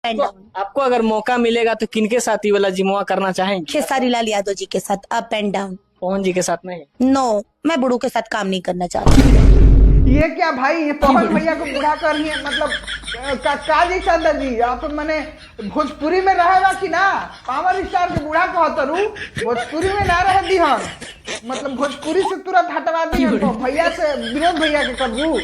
And down. आपको अगर मौका मिलेगा तो किनके साथ ये वाला जिमवा करना चाहेंगे? खेसारी लाल यादव जी के साथ अप एंड डाउन। पवन जी के साथ नहीं? नो, मैं बुड़ू के साथ काम नहीं करना चाहती। ये क्या भाई, ये पवन भैया को बुढ़ा कर रही है मतलब काजी चंदा जी आप मने भोजपुरी में रहेगा कि ना? पावर स्टार के बुढ़ा कहतरू भोजपुरी में ना रह दिहन, मतलब भोजपुरी से तुरंत हटवा दिहन तो भैया से विनोद भैया के कबू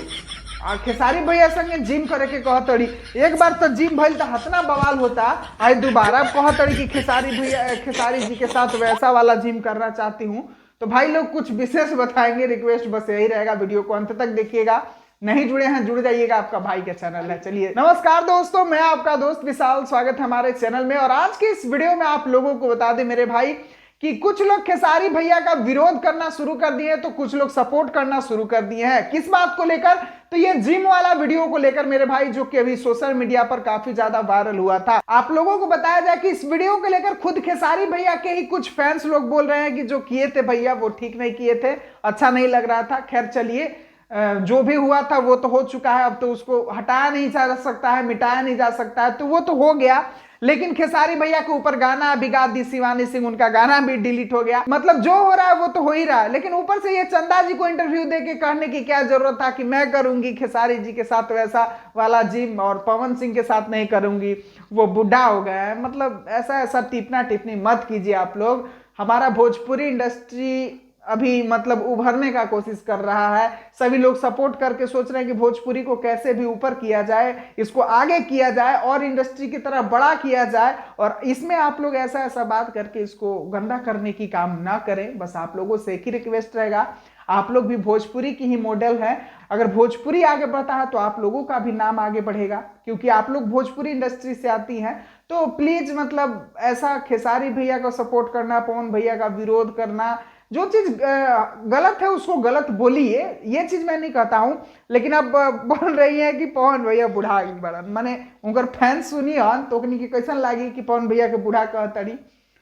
आ खेसारी भैया संगे जिम करे के कहतड़ी। एक बार तो जिम भइल तो हतना बवाल होता, आज दोबारा कहतड़ी कि खेसारी जी के साथ वैसा वाला जिम करना चाहती हूँ। तो भाई लोग कुछ विशेष बताएंगे, रिक्वेस्ट बस यही रहेगा, वीडियो को अंत तक देखिएगा। नहीं जुड़े हैं जुड़ जाइएगा, आपका भाई का चैनल है। चलिए नमस्कार दोस्तों, मैं आपका दोस्त विशाल, स्वागत है हमारे चैनल में। और आज के इस वीडियो में आप लोगों को बता दें मेरे भाई कि कुछ लोग खेसारी भैया का विरोध करना शुरू कर दिए तो कुछ लोग सपोर्ट करना शुरू कर दिए हैं। किस बात को लेकर? तो ये जिम वाला वीडियो को लेकर मेरे भाई, जो कि अभी सोशल मीडिया पर काफी ज्यादा वायरल हुआ था। आप लोगों को बताया जाए कि इस वीडियो को लेकर खुद खेसारी भैया के ही कुछ फैंस लोग बोल रहे हैं कि जो किए थे भैया वो ठीक नहीं किए थे, अच्छा नहीं लग रहा था। खैर चलिए, जो भी हुआ था वो तो हो चुका है, अब तो उसको हटाया नहीं जा सकता है, मिटाया नहीं जा सकता है, तो वो तो हो गया। लेकिन खेसारी भैया के ऊपर गाना भी गा दी शिवानी सिंह, उनका गाना भी डिलीट हो गया। मतलब जो हो रहा है वो तो हो ही रहा है। लेकिन ऊपर से ये चंदा जी को इंटरव्यू देके कहने की क्या जरूरत था कि मैं करूंगी खेसारी जी के साथ वैसा वाला जिम और पवन सिंह के साथ नहीं करूंगी, वो बुढ़ा हो गया है। मतलब ऐसा ऐसा टिपना टिप्पणी मत कीजिए आप लोग। हमारा भोजपुरी इंडस्ट्री अभी मतलब उभरने का कोशिश कर रहा है, सभी लोग सपोर्ट करके सोच रहे हैं कि भोजपुरी को कैसे भी ऊपर किया जाए, इसको आगे किया जाए और इंडस्ट्री की तरह बड़ा किया जाए। और इसमें आप लोग ऐसा ऐसा बात करके इसको गंदा करने की काम ना करें। बस आप लोगों से एक ही रिक्वेस्ट रहेगा, आप लोग भी भोजपुरी की ही मॉडल हैं। अगर भोजपुरी आगे बढ़ता है तो आप लोगों का भी नाम आगे बढ़ेगा, क्योंकि आप लोग भोजपुरी इंडस्ट्री से आती हैं। तो प्लीज मतलब ऐसा खेसारी भैया को सपोर्ट करना, पवन भैया का विरोध करना, जो चीज गलत है उसको गलत बोलिए, ये चीज मैं नहीं कहता हूं। लेकिन अब बोल रही है कि पवन भैया बुढ़ा बड़न, माने उनकर फैंस सुनी हन तो के कैसन लागी कि पवन भैया के बुढ़ा कहतड़ी।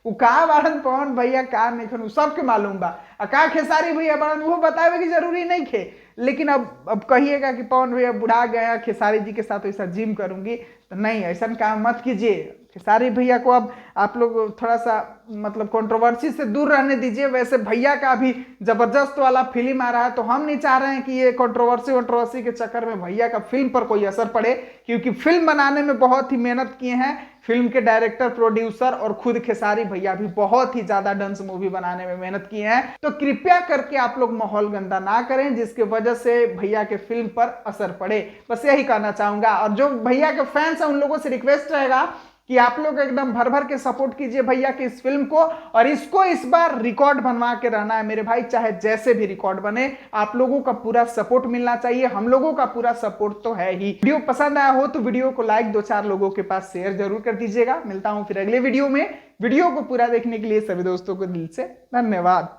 उ का बारन पवन भैया का नहीं सबके मालूम बा, का खेसारी भैया बड़न वो बतावे की जरूरी नहीं थे। लेकिन अब कहिएगा कि पवन भैया बुढ़ा गया, खेसारी जी के साथ ऐसा जिम करूंगी, तो नहीं, ऐसा काम मत कीजिए। खेसारी भैया को अब आप लोग थोड़ा सा मतलब कंट्रोवर्सी से दूर रहने दीजिए। वैसे भैया का भी जबरदस्त वाला फिल्म आ रहा है, तो हम नहीं चाह रहे हैं कि ये कंट्रोवर्सी के चक्कर में भैया का फिल्म पर कोई असर पड़े, क्योंकि फिल्म बनाने में बहुत ही मेहनत किए हैं फिल्म के डायरेक्टर, प्रोड्यूसर और खुद खेसारी भैया भी बहुत ही ज्यादा डांस मूवी बनाने में मेहनत किए हैं। तो कृपया करके आप लोग माहौल गंदा ना करें जिसकी वजह से भैया के फिल्म पर असर पड़े, बस यही कहना चाहूंगा। और जो भैया के फैंस हैं उन लोगों से रिक्वेस्ट रहेगा कि आप लोग एकदम भर भर के सपोर्ट कीजिए भैया की इस फिल्म को, और इसको इस बार रिकॉर्ड बनवा के रहना है मेरे भाई, चाहे जैसे भी रिकॉर्ड बने। आप लोगों का पूरा सपोर्ट मिलना चाहिए, हम लोगों का पूरा सपोर्ट तो है ही। वीडियो पसंद आया हो तो वीडियो को लाइक 2-4 लोगों के पास शेयर जरूर कर दीजिएगा। मिलता हूं फिर अगले वीडियो में। वीडियो को पूरा देखने के लिए सभी दोस्तों को दिल से धन्यवाद।